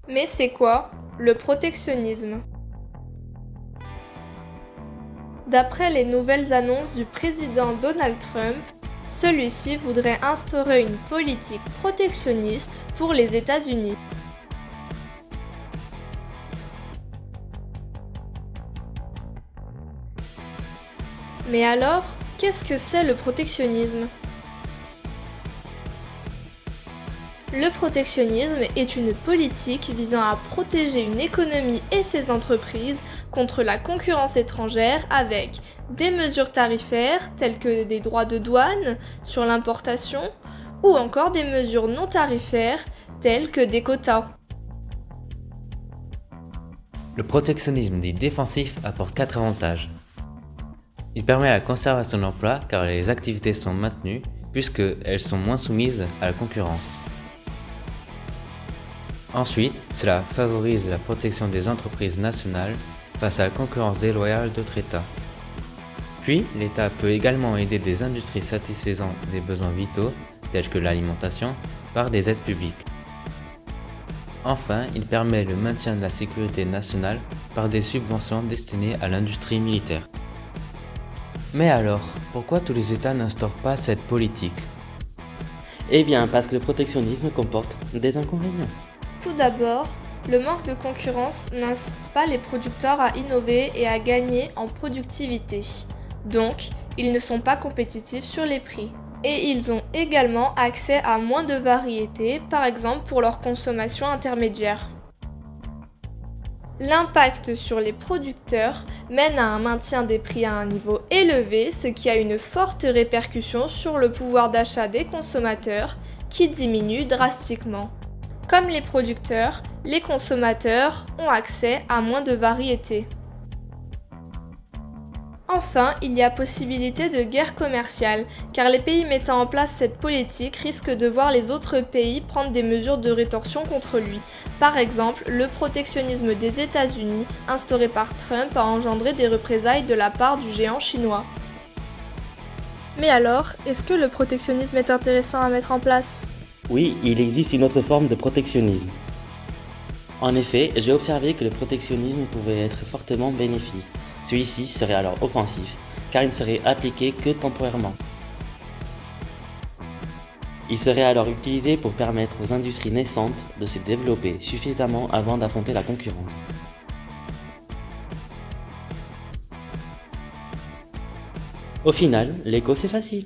Mais c'est quoi le protectionnisme? D'après les nouvelles annonces du président Donald Trump, celui-ci voudrait instaurer une politique protectionniste pour les États-Unis. Mais alors, qu'est-ce que c'est le protectionnisme? Le protectionnisme est une politique visant à protéger une économie et ses entreprises contre la concurrence étrangère avec des mesures tarifaires telles que des droits de douane sur l'importation ou encore des mesures non tarifaires telles que des quotas. Le protectionnisme dit défensif apporte 4 avantages. Il permet la conservation de l'emploi car les activités sont maintenues puisqu'elles sont moins soumises à la concurrence. Ensuite, cela favorise la protection des entreprises nationales face à la concurrence déloyale d'autres États. Puis, l'État peut également aider des industries satisfaisant des besoins vitaux, tels que l'alimentation, par des aides publiques. Enfin, il permet le maintien de la sécurité nationale par des subventions destinées à l'industrie militaire. Mais alors, pourquoi tous les États n'instaurent pas cette politique? Eh bien, parce que le protectionnisme comporte des inconvénients. Tout d'abord, le manque de concurrence n'incite pas les producteurs à innover et à gagner en productivité. Donc, ils ne sont pas compétitifs sur les prix. Et ils ont également accès à moins de variété, par exemple pour leur consommation intermédiaire. L'impact sur les producteurs mène à un maintien des prix à un niveau élevé, ce qui a une forte répercussion sur le pouvoir d'achat des consommateurs, qui diminue drastiquement. Comme les producteurs, les consommateurs ont accès à moins de variété. Enfin, il y a possibilité de guerre commerciale, car les pays mettant en place cette politique risquent de voir les autres pays prendre des mesures de rétorsion contre lui. Par exemple, le protectionnisme des États-Unis, instauré par Trump, a engendré des représailles de la part du géant chinois. Mais alors, est-ce que le protectionnisme est intéressant à mettre en place ? Oui, il existe une autre forme de protectionnisme. En effet, j'ai observé que le protectionnisme pouvait être fortement bénéfique. Celui-ci serait alors offensif, car il ne serait appliqué que temporairement. Il serait alors utilisé pour permettre aux industries naissantes de se développer suffisamment avant d'affronter la concurrence. Au final, l'écho c'est facile.